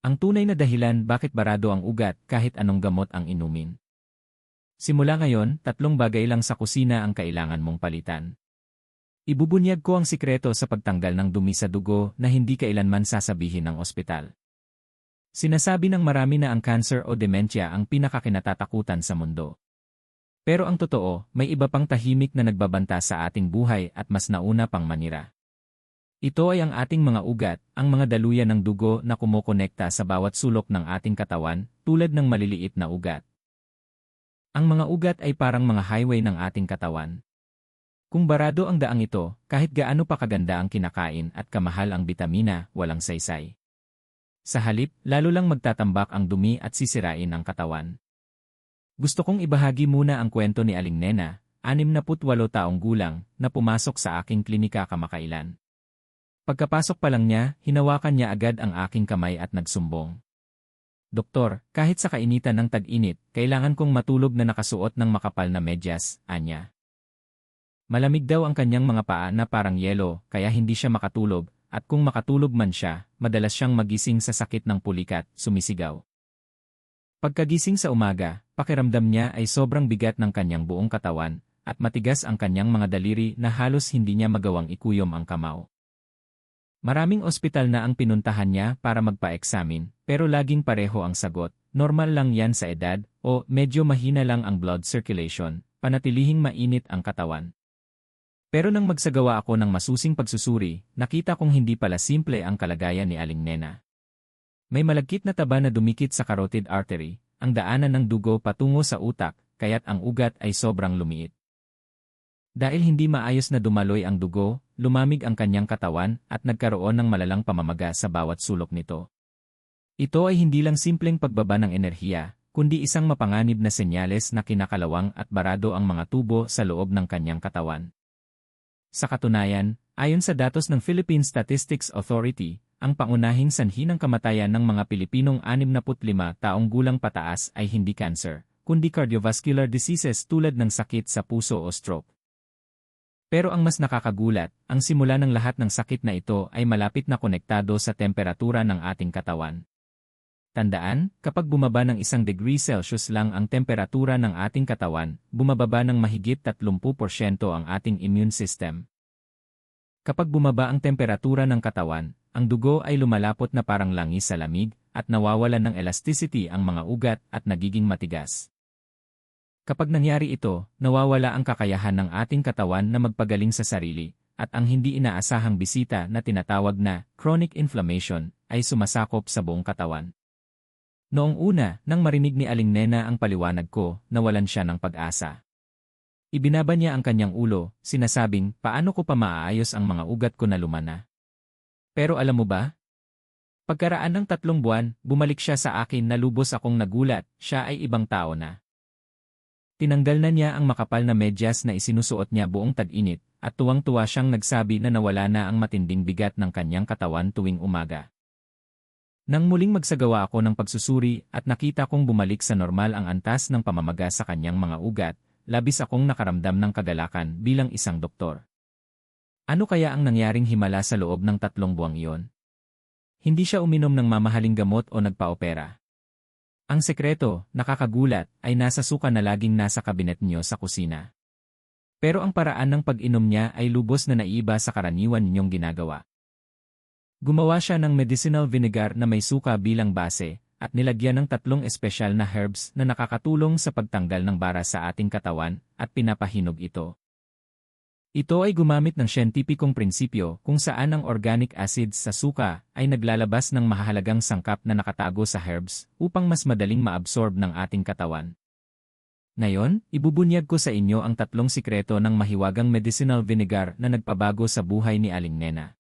Ang tunay na dahilan bakit barado ang ugat kahit anong gamot ang inumin. Simula ngayon, 3 bagay lang sa kusina ang kailangan mong palitan. Ibubunyag ko ang sikreto sa pagtanggal ng dumi sa dugo na hindi kailanman sasabihin ng ospital. Sinasabi ng marami na ang cancer o dementia ang pinakakinatatakutan sa mundo. Pero ang totoo, may iba pang tahimik na nagbabanta sa ating buhay at mas nauna pang manira. Ito ay ang ating mga ugat, ang mga daluyan ng dugo na kumokonekta sa bawat sulok ng ating katawan, tulad ng maliliit na ugat. Ang mga ugat ay parang mga highway ng ating katawan. Kung barado ang daang ito, kahit gaano pa kaganda ang kinakain at kamahal ang bitamina, walang saysay. Sa halip, lalo lang magtatambak ang dumi at sisirain ang katawan. Gusto kong ibahagi muna ang kwento ni Aling Nena, 68 taong gulang, na pumasok sa aking klinika kamakailan. Pagkapasok pa lang niya, hinawakan niya agad ang aking kamay at nagsumbong. Doktor, kahit sa kainitan ng tag-init, kailangan kong matulog na nakasuot ng makapal na medyas, anya. Malamig daw ang kanyang mga paa na parang yelo, kaya hindi siya makatulog, at kung makatulog man siya, madalas siyang magising sa sakit ng pulikat, sumisigaw. Pagkagising sa umaga, pakiramdam niya ay sobrang bigat ng kanyang buong katawan, at matigas ang kanyang mga daliri na halos hindi niya magawang ikuyom ang kamao. Maraming ospital na ang pinuntahan niya para magpa-eksamin, pero laging pareho ang sagot, normal lang yan sa edad, o medyo mahina lang ang blood circulation, panatilihing mainit ang katawan. Pero nang magsagawa ako ng masusing pagsusuri, nakita kong hindi pala simple ang kalagayan ni Aling Nena. May malagkit na taba na dumikit sa carotid artery, ang daanan ng dugo patungo sa utak, kaya't ang ugat ay sobrang lumiit. Dahil hindi maayos na dumaloy ang dugo, lumamig ang kanyang katawan at nagkaroon ng malalang pamamaga sa bawat sulok nito. Ito ay hindi lang simpleng pagbaba ng enerhiya, kundi isang mapanganib na senyales na kinakalawang at barado ang mga tubo sa loob ng kanyang katawan. Sa katunayan, ayon sa datos ng Philippine Statistics Authority, ang pangunahing sanhi ng kamatayan ng mga Pilipinong 65 taong gulang pataas ay hindi cancer, kundi cardiovascular diseases tulad ng sakit sa puso o stroke. Pero ang mas nakakagulat, ang simula ng lahat ng sakit na ito ay malapit na konektado sa temperatura ng ating katawan. Tandaan, kapag bumaba ng 1 degree Celsius lang ang temperatura ng ating katawan, bumababa ng mahigit 30% ang ating immune system. Kapag bumaba ang temperatura ng katawan, ang dugo ay lumalapot na parang langis sa lamig, at nawawalan ng elasticity ang mga ugat at nagiging matigas. Kapag nangyari ito, nawawala ang kakayahan ng ating katawan na magpagaling sa sarili, at ang hindi inaasahang bisita na tinatawag na chronic inflammation ay sumasakop sa buong katawan. Noong una, nang marinig ni Aling Nena ang paliwanag ko, nawalan siya ng pag-asa. Ibinaba niya ang kanyang ulo, sinasabing, paano ko pa maaayos ang mga ugat ko na lumana? Pero alam mo ba? Pagkaraan ng 3 buwan, bumalik siya sa akin na lubos akong nagulat, siya ay ibang tao na. Tinanggal na niya ang makapal na medyas na isinusuot niya buong tag-init, at tuwang-tuwa siyang nagsabi na nawala na ang matinding bigat ng kanyang katawan tuwing umaga. Nang muling magsagawa ako ng pagsusuri at nakita kong bumalik sa normal ang antas ng pamamaga sa kanyang mga ugat, labis akong nakaramdam ng kagalakan bilang isang doktor. Ano kaya ang nangyaring himala sa loob ng 3 buwang iyon? Hindi siya uminom ng mamahaling gamot o nagpa-opera. Ang sekreto, nakakagulat, ay nasa suka na laging nasa kabinet niyo sa kusina. Pero ang paraan ng pag-inom niya ay lubos na naiiba sa karaniwan ninyong ginagawa. Gumawa siya ng medicinal vinegar na may suka bilang base, at nilagyan ng 3 espesyal na herbs na nakakatulong sa pagtanggal ng bara sa ating katawan, at pinapahinog ito. Ito ay gumamit ng siyentipikong prinsipyo kung saan ang organic acids sa suka ay naglalabas ng mahahalagang sangkap na nakatago sa herbs upang mas madaling maabsorb ng ating katawan. Ngayon, ibubunyag ko sa inyo ang 3 sikreto ng mahiwagang medicinal vinegar na nagpabago sa buhay ni Aling Nena.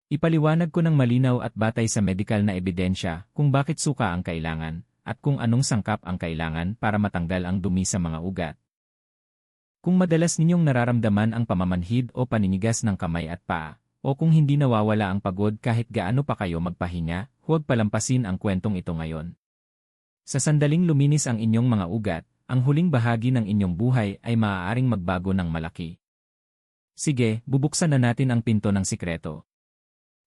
Ipaliwanag ko ng malinaw at batay sa medikal na ebidensya kung bakit suka ang kailangan at kung anong sangkap ang kailangan para matanggal ang dumi sa mga ugat. Kung madalas ninyong nararamdaman ang pamamanhid o paninigas ng kamay at paa, o kung hindi nawawala ang pagod kahit gaano pa kayo magpahinga, huwag palampasin ang kwentong ito ngayon. Sa sandaling luminis ang inyong mga ugat, ang huling bahagi ng inyong buhay ay maaaring magbago ng malaki. Sige, bubuksan na natin ang pinto ng sikreto.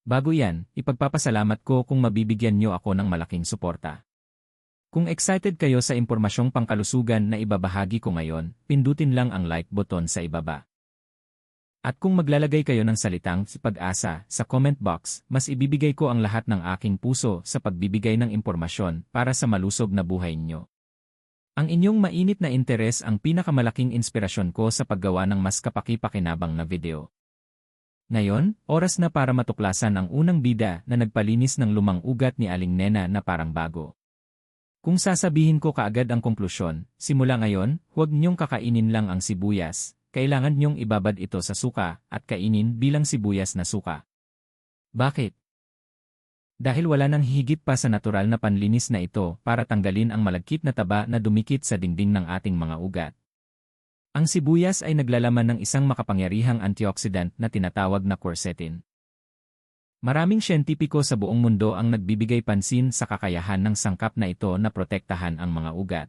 Bago yan, ipagpapasalamat ko kung mabibigyan nyo ako ng malaking suporta. Kung excited kayo sa impormasyong pangkalusugan na ibabahagi ko ngayon, pindutin lang ang like button sa ibaba. At kung maglalagay kayo ng salitang pag-asa sa comment box, mas ibibigay ko ang lahat ng aking puso sa pagbibigay ng impormasyon para sa malusog na buhay nyo. Ang inyong mainit na interes ang pinakamalaking inspirasyon ko sa paggawa ng mas kapaki-pakinabang na video. Ngayon, oras na para matuklasan ang unang bida na nagpalinis ng lumang ugat ni Aling Nena na parang bago. Kung sasabihin ko kaagad ang konklusyon, simula ngayon, huwag niyong kakainin lang ang sibuyas. Kailangan niyong ibabad ito sa suka at kainin bilang sibuyas na suka. Bakit? Dahil wala nang higit pa sa natural na panlinis na ito para tanggalin ang malagkit na taba na dumikit sa dingding ng ating mga ugat. Ang sibuyas ay naglalaman ng isang makapangyarihang antioxidant na tinatawag na quercetin. Maraming siyentipiko sa buong mundo ang nagbibigay pansin sa kakayahan ng sangkap na ito na protektahan ang mga ugat.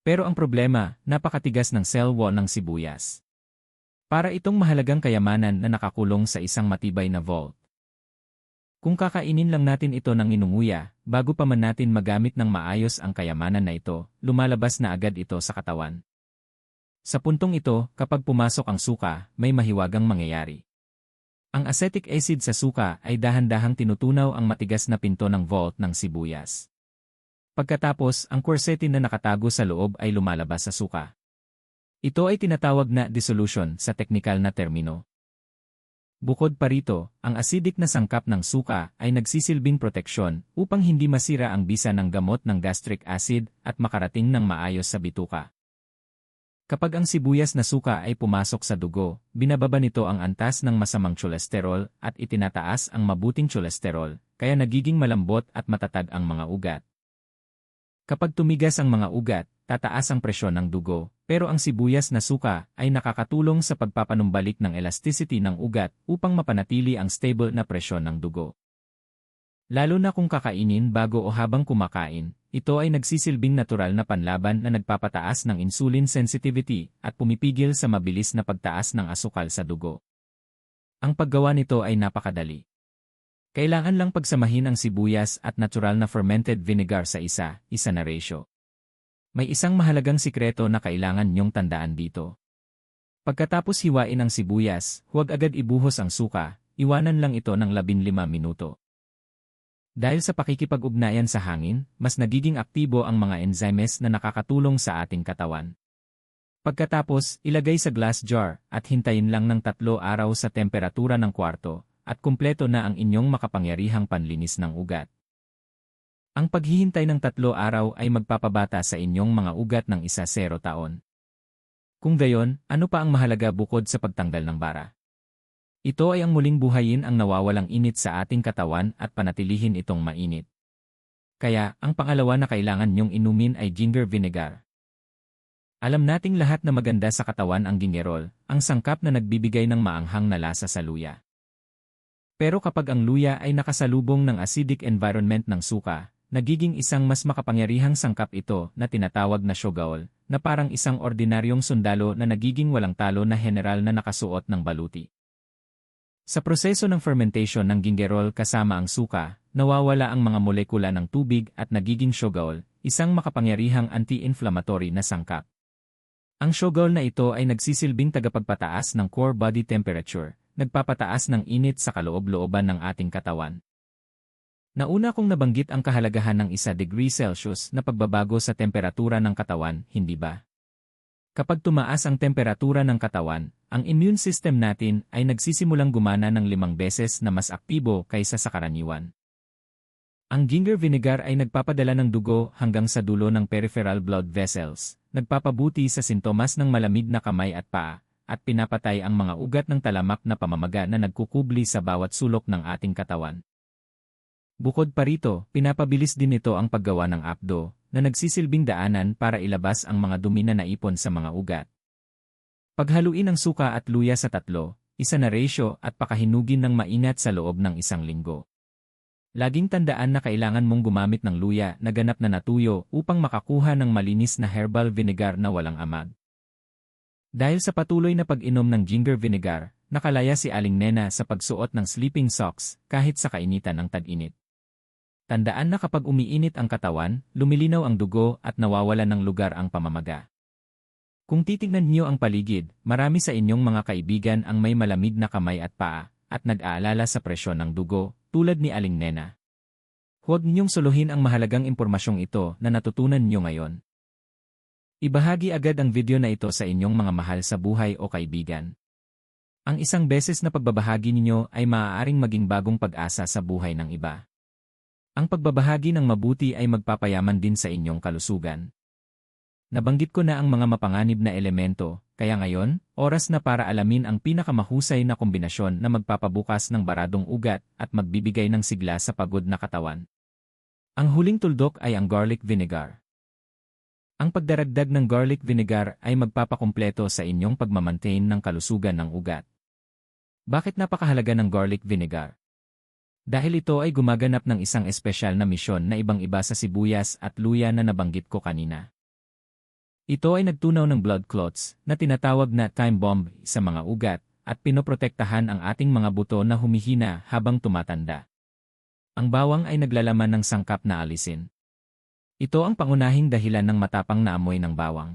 Pero ang problema, napakatigas ng cell wall ng sibuyas. Para itong mahalagang kayamanan na nakakulong sa isang matibay na vault. Kung kakainin lang natin ito ng inunguya, bago pa man natin magamit ng maayos ang kayamanan na ito, lumalabas na agad ito sa katawan. Sa puntong ito, kapag pumasok ang suka, may mahiwagang mangyayari. Ang acetic acid sa suka ay dahan-dahang tinutunaw ang matigas na pinto ng vault ng sibuyas. Pagkatapos, ang quercetin na nakatago sa loob ay lumalabas sa suka. Ito ay tinatawag na dissolution sa teknikal na termino. Bukod pa rito, ang acidic na sangkap ng suka ay nagsisilbing proteksyon upang hindi masira ang bisa ng gamot ng gastric acid at makarating ng maayos sa bituka. Kapag ang sibuyas na suka ay pumasok sa dugo, binababa nito ang antas ng masamang cholesterol at itinataas ang mabuting cholesterol, kaya nagiging malambot at matatag ang mga ugat. Kapag tumigas ang mga ugat, tataas ang presyon ng dugo, pero ang sibuyas na suka ay nakakatulong sa pagpapanumbalik ng elasticity ng ugat upang mapanatili ang stable na presyon ng dugo. Lalo na kung kakainin bago o habang kumakain, ito ay nagsisilbing natural na panlaban na nagpapataas ng insulin sensitivity at pumipigil sa mabilis na pagtaas ng asukal sa dugo. Ang paggawa nito ay napakadali. Kailangan lang pagsamahin ang sibuyas at natural na fermented vinegar sa isa na ratio. May isang mahalagang sikreto na kailangan niyong tandaan dito. Pagkatapos hiwain ang sibuyas, huwag agad ibuhos ang suka, iwanan lang ito ng 15 minuto. Dahil sa pakikipag-ugnayan sa hangin, mas nagiging aktibo ang mga enzymes na nakakatulong sa ating katawan. Pagkatapos, ilagay sa glass jar at hintayin lang ng 3 araw sa temperatura ng kwarto. At kumpleto na ang inyong makapangyarihang panlinis ng ugat. Ang paghihintay ng 3 araw ay magpapabata sa inyong mga ugat ng 1-0 taon. Kung gayon, ano pa ang mahalaga bukod sa pagtanggal ng bara? Ito ay ang muling buhayin ang nawawalang init sa ating katawan at panatilihin itong mainit. Kaya, ang pangalawa na kailangan nyong inumin ay ginger vinegar. Alam nating lahat na maganda sa katawan ang gingerol, ang sangkap na nagbibigay ng maanghang na lasa sa luya. Pero kapag ang luya ay nakasalubong ng acidic environment ng suka, nagiging isang mas makapangyarihang sangkap ito na tinatawag na shogaol, na parang isang ordinaryong sundalo na nagiging walang talo na general na nakasuot ng baluti. Sa proseso ng fermentation ng gingerol kasama ang suka, nawawala ang mga molekula ng tubig at nagiging shogaol, isang makapangyarihang anti-inflammatory na sangkap. Ang shogaol na ito ay nagsisilbing tagapagpataas ng core body temperature, nagpapataas ng init sa kaloob-looban ng ating katawan. Nauna kong nabanggit ang kahalagahan ng 1 degree Celsius na pagbabago sa temperatura ng katawan, hindi ba? Kapag tumaas ang temperatura ng katawan, ang immune system natin ay nagsisimulang gumana ng 5 beses na mas aktibo kaysa sa karaniwan. Ang ginger vinegar ay nagpapadala ng dugo hanggang sa dulo ng peripheral blood vessels, nagpapabuti sa sintomas ng malamig na kamay at paa, at pinapatay ang mga ugat ng talamak na pamamaga na nagkukubli sa bawat sulok ng ating katawan. Bukod pa rito, pinapabilis din ito ang paggawa ng apdo, na nagsisilbing daanan para ilabas ang mga dumi na naipon sa mga ugat. Paghaluin ang suka at luya sa 3, 1 na ratio at pakahinugin ng mainat sa loob ng 1 linggo. Laging tandaan na kailangan mong gumamit ng luya na ganap na natuyo upang makakuha ng malinis na herbal vinegar na walang amag. Dahil sa patuloy na pag-inom ng ginger vinegar, nakalaya si Aling Nena sa pagsuot ng sleeping socks kahit sa kainitan ng tag-init. Tandaan na kapag umiinit ang katawan, lumilinaw ang dugo at nawawalan ng lugar ang pamamaga. Kung titignan niyo ang paligid, marami sa inyong mga kaibigan ang may malamig na kamay at paa at nag-aalala sa presyon ng dugo, tulad ni Aling Nena. Huwag niyong suluhin ang mahalagang impormasyong ito na natutunan niyo ngayon. Ibahagi agad ang video na ito sa inyong mga mahal sa buhay o kaibigan. Ang isang beses na pagbabahagi ninyo ay maaaring maging bagong pag-asa sa buhay ng iba. Ang pagbabahagi ng mabuti ay magpapayaman din sa inyong kalusugan. Nabanggit ko na ang mga mapanganib na elemento, kaya ngayon, oras na para alamin ang pinakamahusay na kombinasyon na magpapabukas ng baradong ugat at magbibigay ng sigla sa pagod na katawan. Ang huling tuldok ay ang garlic vinegar. Ang pagdaragdag ng garlic vinegar ay magpapakumpleto sa inyong pagmamantain ng kalusugan ng ugat. Bakit napakahalaga ng garlic vinegar? Dahil ito ay gumaganap ng isang espesyal na misyon na ibang-iba sa sibuyas at luya na nabanggit ko kanina. Ito ay nagtunaw ng blood clots na tinatawag na time bomb sa mga ugat at pinoprotektahan ang ating mga buto na humihina habang tumatanda. Ang bawang ay naglalaman ng sangkap na alisin. Ito ang pangunahing dahilan ng matapang na amoy ng bawang.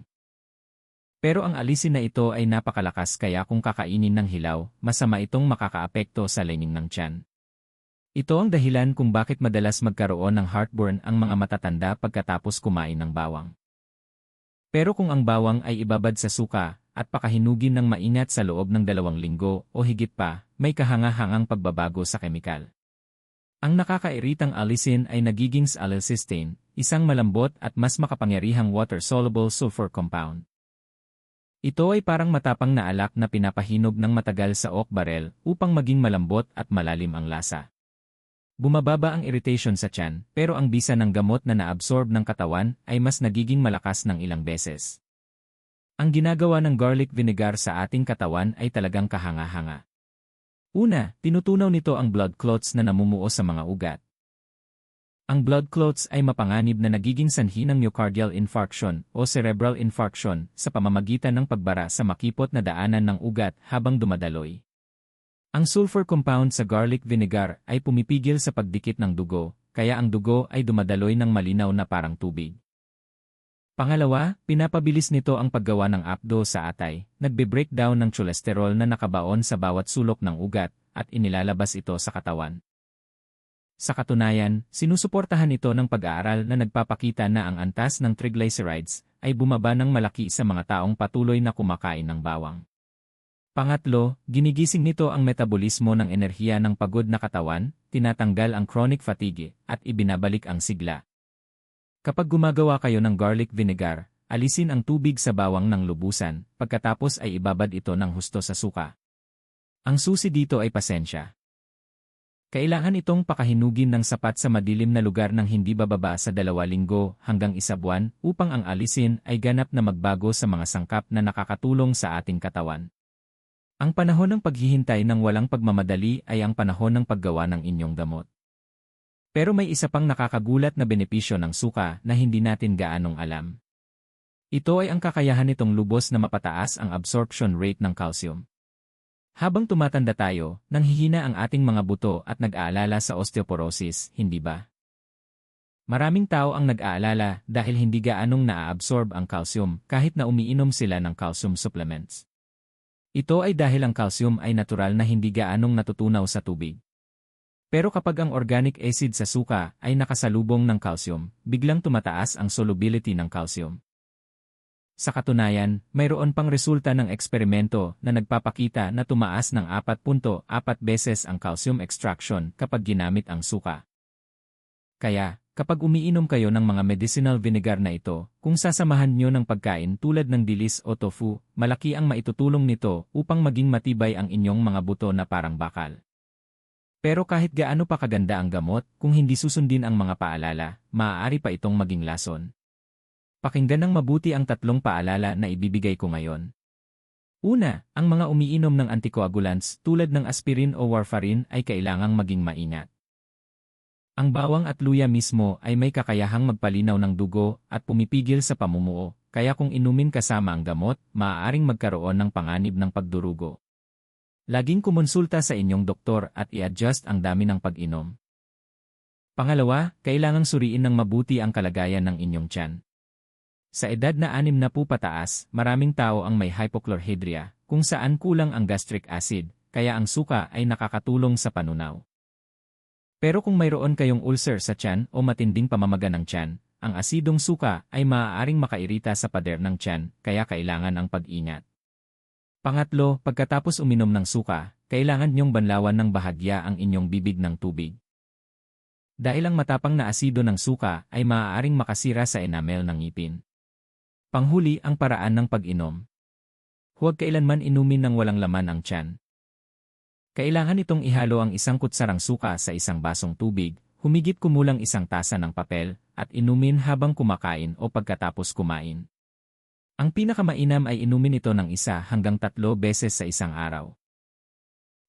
Pero ang alisin na ito ay napakalakas kaya kung kakainin ng hilaw, masama itong makakaapekto sa lining ng tiyan. Ito ang dahilan kung bakit madalas magkaroon ng heartburn ang mga matatanda pagkatapos kumain ng bawang. Pero kung ang bawang ay ibabad sa suka at pakahinugin ng maingat sa loob ng 2 linggo o higit pa, may kahangahangang pagbabago sa kemikal. Ang nakakairitang alisin ay nagiging acetylcysteine, isang malambot at mas makapangyarihang water-soluble sulfur compound. Ito ay parang matapang na alak na pinapahinog ng matagal sa oak barrel upang maging malambot at malalim ang lasa. Bumababa ang irritation sa tiyan, pero ang bisa ng gamot na naabsorb ng katawan ay mas nagiging malakas ng ilang beses. Ang ginagawa ng garlic vinegar sa ating katawan ay talagang kahanga-hanga. Una, tinutunaw nito ang blood clots na namumuo sa mga ugat. Ang blood clots ay mapanganib na nagiging sanhi ng myocardial infarction o cerebral infarction sa pamamagitan ng pagbara sa makipot na daanan ng ugat habang dumadaloy. Ang sulfur compound sa garlic vinegar ay pumipigil sa pagdikit ng dugo, kaya ang dugo ay dumadaloy ng malinaw na parang tubig. Pangalawa, pinapabilis nito ang paggawa ng apdo sa atay, nagbe-breakdown ng cholesterol na nakabaon sa bawat sulok ng ugat, at inilalabas ito sa katawan. Sa katunayan, sinusuportahan ito ng pag-aaral na nagpapakita na ang antas ng triglycerides ay bumaba ng malaki sa mga taong patuloy na kumakain ng bawang. Pangatlo, ginigising nito ang metabolismo ng enerhiya ng pagod na katawan, tinatanggal ang chronic fatigue, at ibinabalik ang sigla. Kapag gumagawa kayo ng garlic vinegar, alisin ang tubig sa bawang ng lubusan, pagkatapos ay ibabad ito ng husto sa suka. Ang susi dito ay pasensya. Kailangan itong pakahinugin ng sapat sa madilim na lugar ng hindi bababa sa 2 linggo hanggang 1 buwan upang ang alisin ay ganap na magbago sa mga sangkap na nakakatulong sa ating katawan. Ang panahon ng paghihintay ng walang pagmamadali ay ang panahon ng paggawa ng inyong gamot. Pero may isa pang nakakagulat na benepisyo ng suka na hindi natin gaanong alam. Ito ay ang kakayahan nitong lubos na mapataas ang absorption rate ng calcium. Habang tumatanda tayo, nanghihina ang ating mga buto at nag-aalala sa osteoporosis, hindi ba? Maraming tao ang nag-aalala dahil hindi gaanong naa-absorb ang calcium kahit na umiinom sila ng calcium supplements. Ito ay dahil ang calcium ay natural na hindi gaanong natutunaw sa tubig. Pero kapag ang organic acid sa suka ay nakasalubong ng calcium, biglang tumataas ang solubility ng calcium. Sa katunayan, mayroon pang resulta ng eksperimento na nagpapakita na tumaas ng 4.4 beses ang calcium extraction kapag ginamit ang suka. Kaya, kapag umiinom kayo ng mga medicinal vinegar na ito, kung sasamahan nyo ng pagkain tulad ng dilis o tofu, malaki ang maitutulong nito upang maging matibay ang inyong mga buto na parang bakal. Pero kahit gaano pa kaganda ang gamot, kung hindi susundin ang mga paalala, maaari pa itong maging lason. Pakinggan ng mabuti ang 3 paalala na ibibigay ko ngayon. Una, ang mga umiinom ng anticoagulants tulad ng aspirin o warfarin ay kailangang maging maingat. Ang bawang at luya mismo ay may kakayahang magpalinaw ng dugo at pumipigil sa pamumuo, kaya kung inumin kasama ang gamot, maaaring magkaroon ng panganib ng pagdurugo. Laging kumonsulta sa inyong doktor at i-adjust ang dami ng pag-inom. Pangalawa, kailangang suriin ng mabuti ang kalagayan ng inyong tiyan. Sa edad na 60 pataas, maraming tao ang may hypochlorhydria, kung saan kulang ang gastric acid, kaya ang suka ay nakakatulong sa panunaw. Pero kung mayroon kayong ulcer sa tiyan o matinding pamamaga ng tiyan, ang asidong suka ay maaaring makairita sa pader ng tiyan, kaya kailangan ang pag-ingat. Pangatlo, pagkatapos uminom ng suka, kailangan niyong banlawan ng bahagya ang inyong bibig ng tubig. Dahil ang matapang na asido ng suka ay maaaring makasira sa enamel ng ngipin. Panghuli, ang paraan ng pag-inom. Huwag kailanman inumin ng walang laman ang tiyan. Kailangan itong ihalo ang 1 kutsarang suka sa 1 basong tubig, humigit kumulang 1 tasa ng papel, at inumin habang kumakain o pagkatapos kumain. Ang pinakamainam ay inumin ito ng 1 hanggang 3 beses sa isang araw.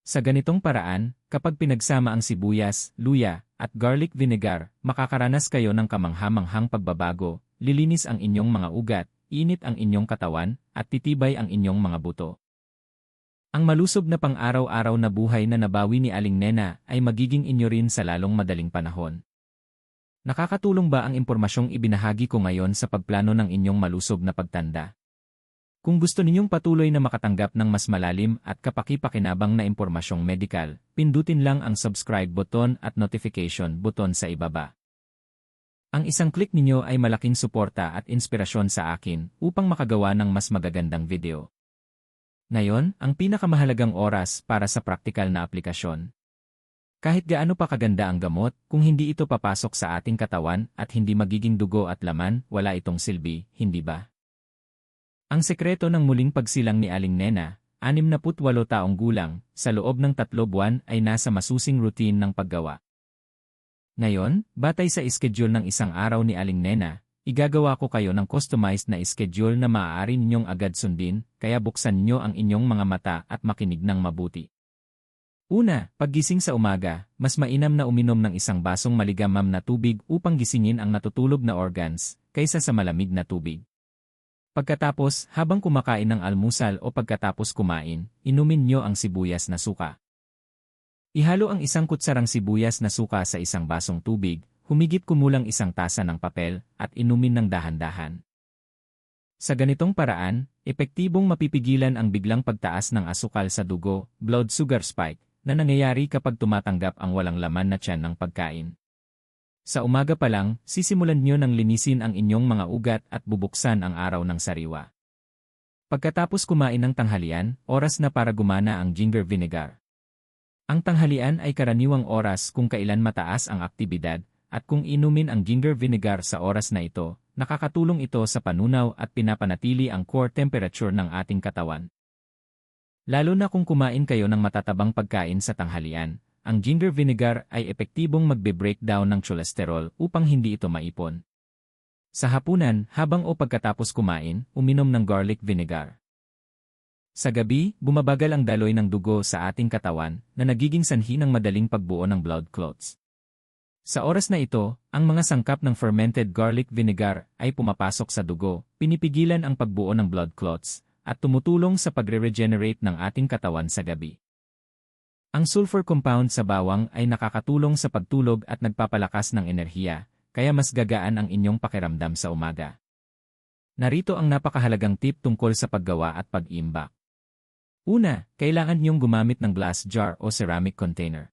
Sa ganitong paraan, kapag pinagsama ang sibuyas, luya, at garlic vinegar, makakaranas kayo ng kamangha-manghang pagbabago, lilinis ang inyong mga ugat, init ang inyong katawan, at titibay ang inyong mga buto. Ang malusob na pang-araw-araw na buhay na nabawi ni Aling Nena ay magiging inyo rin sa lalong madaling panahon. Nakakatulong ba ang impormasyong ibinahagi ko ngayon sa pagplano ng inyong malusob na pagtanda? Kung gusto ninyong patuloy na makatanggap ng mas malalim at kapaki-pakinabang na impormasyong medikal, pindutin lang ang subscribe button at notification button sa ibaba. Ang isang click ninyo ay malaking suporta at inspirasyon sa akin upang makagawa ng mas magagandang video. Ngayon, ang pinakamahalagang oras para sa praktikal na aplikasyon. Kahit gaano pa kaganda ang gamot, kung hindi ito papasok sa ating katawan at hindi magiging dugo at laman, wala itong silbi, hindi ba? Ang sekreto ng muling pagsilang ni Aling Nena, 68 taong gulang, sa loob ng 3 buwan ay nasa masusing routine ng paggawa. Ngayon, batay sa schedule ng 1 araw ni Aling Nena, igagawa ko kayo ng customized na schedule na maaari ninyong agad sundin, kaya buksan nyo ang inyong mga mata at makinig ng mabuti. Una, paggising sa umaga, mas mainam na uminom ng 1 basong maligamgam na tubig upang gisingin ang natutulog na organs, kaysa sa malamig na tubig. Pagkatapos, habang kumakain ng almusal o pagkatapos kumain, inumin nyo ang sibuyas na suka. Ihalo ang 1 kutsarang sibuyas na suka sa 1 basong tubig, humigit kumulang 1 tasa ng papel, at inumin ng dahan-dahan. Sa ganitong paraan, epektibong mapipigilan ang biglang pagtaas ng asukal sa dugo, blood sugar spike, na nangyayari kapag tumatanggap ang walang laman na tiyan ng pagkain. Sa umaga pa lang, sisimulan nyo ng linisin ang inyong mga ugat at bubuksan ang araw ng sariwa. Pagkatapos kumain ng tanghalian, oras na para gumana ang ginger vinegar. Ang tanghalian ay karaniwang oras kung kailan mataas ang aktibidad, at kung inumin ang ginger vinegar sa oras na ito, nakakatulong ito sa panunaw at pinapanatili ang core temperature ng ating katawan. Lalo na kung kumain kayo ng matatabang pagkain sa tanghalian, ang ginger vinegar ay epektibong magbe-breakdown ng cholesterol upang hindi ito maipon. Sa hapunan, habang o pagkatapos kumain, uminom ng garlic vinegar. Sa gabi, bumabagal ang daloy ng dugo sa ating katawan na nagiging sanhi ng madaling pagbuo ng blood clots. Sa oras na ito, ang mga sangkap ng fermented garlic vinegar ay pumapasok sa dugo, pinipigilan ang pagbuo ng blood clots, at tumutulong sa pagre-regenerate ng ating katawan sa gabi. Ang sulfur compound sa bawang ay nakakatulong sa pagtulog at nagpapalakas ng enerhiya, kaya mas gagaan ang inyong pakiramdam sa umaga. Narito ang napakahalagang tip tungkol sa paggawa at pag-imbak. Una, kailangan niyong gumamit ng glass jar o ceramic container.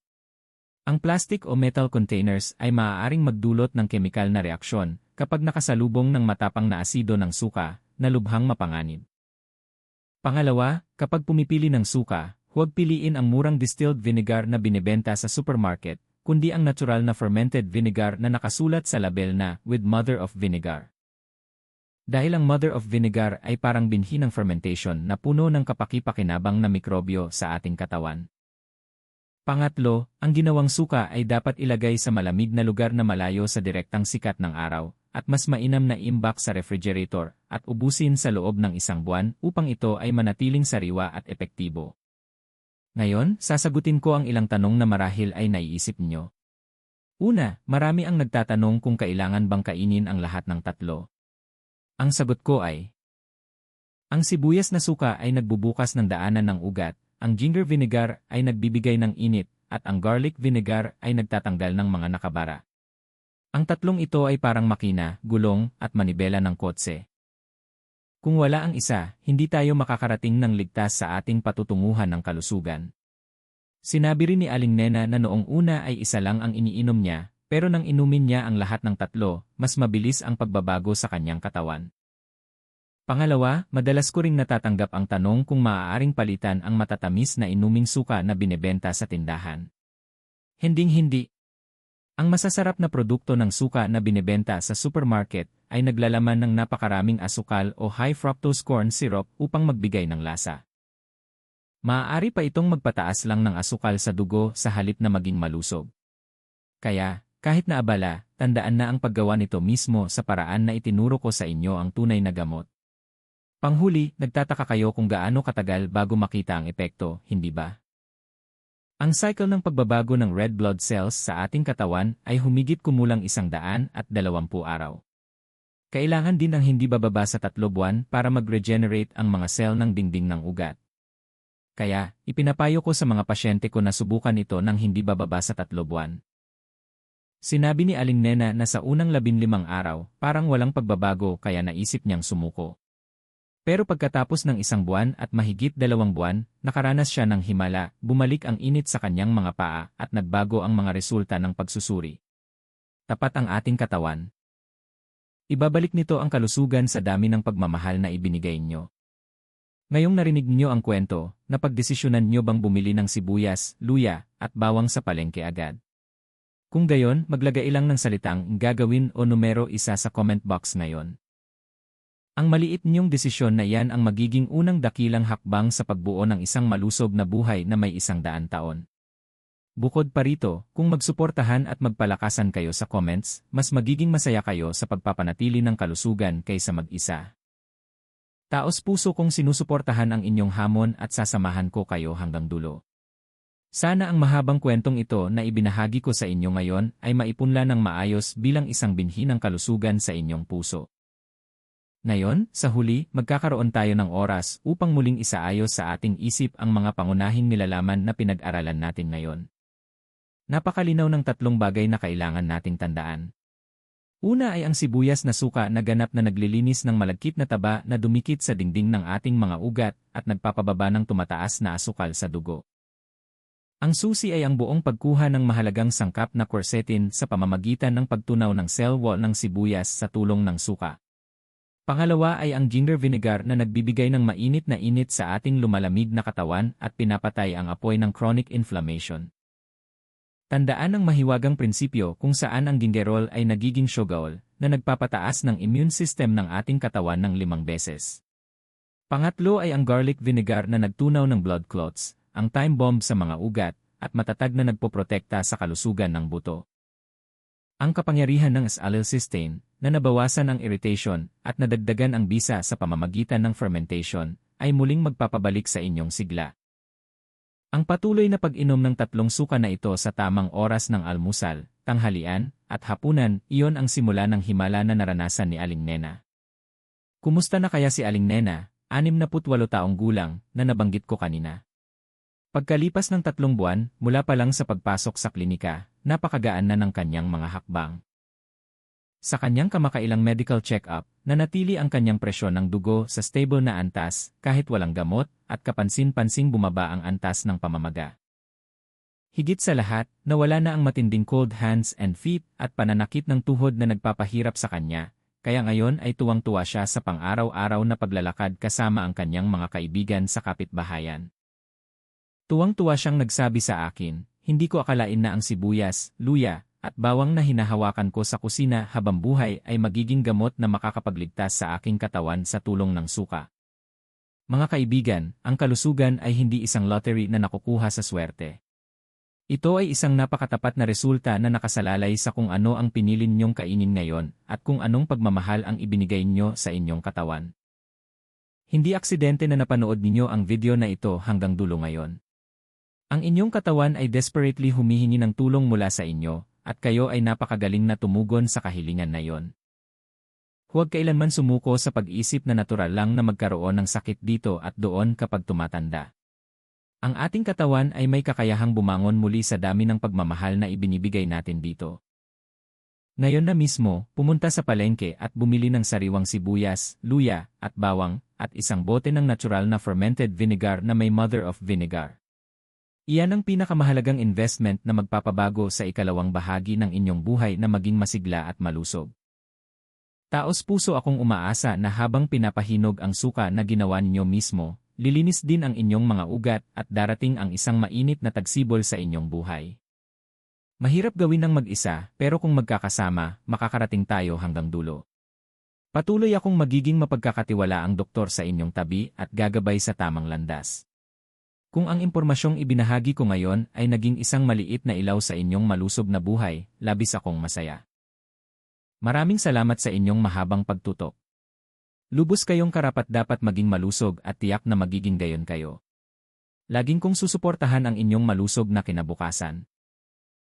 Ang plastic o metal containers ay maaaring magdulot ng kemikal na reaksyon kapag nakasalubong ng matapang na asido ng suka na lubhang mapanganib. Pangalawa, kapag pumipili ng suka, huwag piliin ang murang distilled vinegar na binebenta sa supermarket, kundi ang natural na fermented vinegar na nakasulat sa label na with mother of vinegar. Dahil ang mother of vinegar ay parang binhi ng fermentation na puno ng kapaki-pakinabang na mikrobyo sa ating katawan. Pangatlo, ang ginawang suka ay dapat ilagay sa malamig na lugar na malayo sa direktang sikat ng araw, at mas mainam na imbak sa refrigerator at ubusin sa loob ng 1 buwan upang ito ay manatiling sariwa at epektibo. Ngayon, sasagutin ko ang ilang tanong na marahil ay naiisip nyo. Una, marami ang nagtatanong kung kailangan bang kainin ang lahat ng 3. Ang sagot ko ay, ang sibuyas na suka ay nagbubukas ng daanan ng ugat, ang ginger vinegar ay nagbibigay ng init at ang garlic vinegar ay nagtatanggal ng mga nakabara. Ang tatlong ito ay parang makina, gulong at manibela ng kotse. Kung wala ang isa, hindi tayo makakarating ng ligtas sa ating patutunguhan ng kalusugan. Sinabi rin ni Aling Nena na noong una ay isa lang ang iniinom niya, pero nang inumin niya ang lahat ng tatlo, mas mabilis ang pagbabago sa kanyang katawan. Pangalawa, madalas ko ring natatanggap ang tanong kung maaaring palitan ang matatamis na inuming suka na binebenta sa tindahan. Hinding-hindi. Ang masasarap na produkto ng suka na binebenta sa supermarket ay naglalaman ng napakaraming asukal o high fructose corn syrup upang magbigay ng lasa. Maaari pa itong magpataas lang ng asukal sa dugo sa halip na maging malusog. Kaya, kahit na abala, tandaan na ang paggawa nito mismo sa paraan na itinuro ko sa inyo ang tunay na gamot. Panghuli, nagtataka kayo kung gaano katagal bago makita ang epekto, hindi ba? Ang cycle ng pagbabago ng red blood cells sa ating katawan ay humigit kumulang 120 araw. Kailangan din ang hindi bababa sa 3 buwan para mag-regenerate ang mga cell ng dingding ng ugat. Kaya, ipinapayo ko sa mga pasyente ko na subukan ito ng hindi bababa sa 3 buwan. Sinabi ni Aling Nena na sa unang 15 araw, parang walang pagbabago kaya naisip niyang sumuko. Pero pagkatapos ng 1 buwan at mahigit 2 buwan, nakaranas siya ng himala, bumalik ang init sa kanyang mga paa at nagbago ang mga resulta ng pagsusuri. Tapat ang ating katawan. Ibabalik nito ang kalusugan sa dami ng pagmamahal na ibinigay niyo. Ngayong narinig niyo ang kwento, napagdesisyonan niyo bang bumili ng sibuyas, luya, at bawang sa palengke agad? Kung gayon, maglagay lang ng salitang gagawin o numero 1 sa comment box ngayon. Ang maliit niyong desisyon na iyan ang magiging unang dakilang hakbang sa pagbuo ng isang malusog na buhay na may 100 taon. Bukod pa rito, kung magsuportahan at magpalakasan kayo sa comments, mas magiging masaya kayo sa pagpapanatili ng kalusugan kaysa mag-isa. Taos puso kong sinusuportahan ang inyong hamon at sasamahan ko kayo hanggang dulo. Sana ang mahabang kwentong ito na ibinahagi ko sa inyo ngayon ay maipunla ng maayos bilang isang binhi ng kalusugan sa inyong puso. Ngayon, sa huli, magkakaroon tayo ng oras upang muling isaayos sa ating isip ang mga pangunahing nilalaman na pinag-aralan natin ngayon. Napakalinaw ng 3 bagay na kailangan nating tandaan. Una ay ang sibuyas na suka na ganap na naglilinis ng malagkit na taba na dumikit sa dingding ng ating mga ugat at nagpapababa ng tumataas na asukal sa dugo. Ang susi ay ang buong pagkuha ng mahalagang sangkap na quercetin sa pamamagitan ng pagtunaw ng cell wall ng sibuyas sa tulong ng suka. Pangalawa ay ang ginger vinegar na nagbibigay ng mainit na init sa ating lumalamig na katawan at pinapatay ang apoy ng chronic inflammation. Tandaan ang mahiwagang prinsipyo kung saan ang gingerol ay nagiging syogaol na nagpapataas ng immune system ng ating katawan ng 5 beses. Pangatlo ay ang garlic vinegar na nagtunaw ng blood clots, ang time bomb sa mga ugat, at matatag na nagpoprotekta sa kalusugan ng buto. Ang kapangyarihan ng acetylcysteine na nabawasan ang irritation at nadagdagan ang bisa sa pamamagitan ng fermentation ay muling magpapabalik sa inyong sigla. Ang patuloy na pag-inom ng 3 suka na ito sa tamang oras ng almusal, tanghalian, at hapunan, iyon ang simula ng himala na naranasan ni Aling Nena. Kumusta na kaya si Aling Nena, 68 taong gulang, na nabanggit ko kanina? Pagkalipas ng 3 buwan, mula pa lang sa pagpasok sa klinika, napakagaan na ng kanyang mga hakbang. Sa kanyang kamakailang medical check-up, nanatili ang kanyang presyon ng dugo sa stable na antas kahit walang gamot at kapansin-pansing bumaba ang antas ng pamamaga. Higit sa lahat, nawala na ang matinding cold hands and feet at pananakit ng tuhod na nagpapahirap sa kanya, kaya ngayon ay tuwang-tuwa siya sa pang-araw-araw na paglalakad kasama ang kanyang mga kaibigan sa kapitbahayan. Tuwang-tuwa siyang nagsabi sa akin, hindi ko akalain na ang sibuyas, luya, at bawang na hinahawakan ko sa kusina habang buhay ay magiging gamot na makakapagligtas sa aking katawan sa tulong ng suka. Mga kaibigan, ang kalusugan ay hindi isang lottery na nakukuha sa swerte. Ito ay isang napakatapat na resulta na nakasalalay sa kung ano ang pinili ninyong kainin ngayon at kung anong pagmamahal ang ibinigay niyo sa inyong katawan. Hindi aksidente na napanood ninyo ang video na ito hanggang dulo ngayon. Ang inyong katawan ay desperately humihingi ng tulong mula sa inyo, at kayo ay napakagaling na tumugon sa kahilingan na iyon. Huwag kailanman sumuko sa pag-isip na natural lang na magkaroon ng sakit dito at doon kapag tumatanda. Ang ating katawan ay may kakayahang bumangon muli sa dami ng pagmamahal na ibinibigay natin dito. Ngayon na mismo, pumunta sa palengke at bumili ng sariwang sibuyas, luya, at bawang, at isang bote ng natural na fermented vinegar na may mother of vinegar. Iyan ang pinakamahalagang investment na magpapabago sa ikalawang bahagi ng inyong buhay na maging masigla at malusog. Taos puso akong umaasa na habang pinapahinog ang suka na ginawa ninyo mismo, lilinis din ang inyong mga ugat at darating ang isang mainit na tagsibol sa inyong buhay. Mahirap gawin ng mag-isa, pero kung magkakasama, makakarating tayo hanggang dulo. Patuloy akong magiging mapagkakatiwalaang doktor sa inyong tabi at gagabay sa tamang landas. Kung ang impormasyong ibinahagi ko ngayon ay naging isang maliit na ilaw sa inyong malusog na buhay, labis akong masaya. Maraming salamat sa inyong mahabang pagtutok. Lubos kayong karapat-dapat maging malusog at tiyak na magiging gayon kayo. Laging kong susuportahan ang inyong malusog na kinabukasan.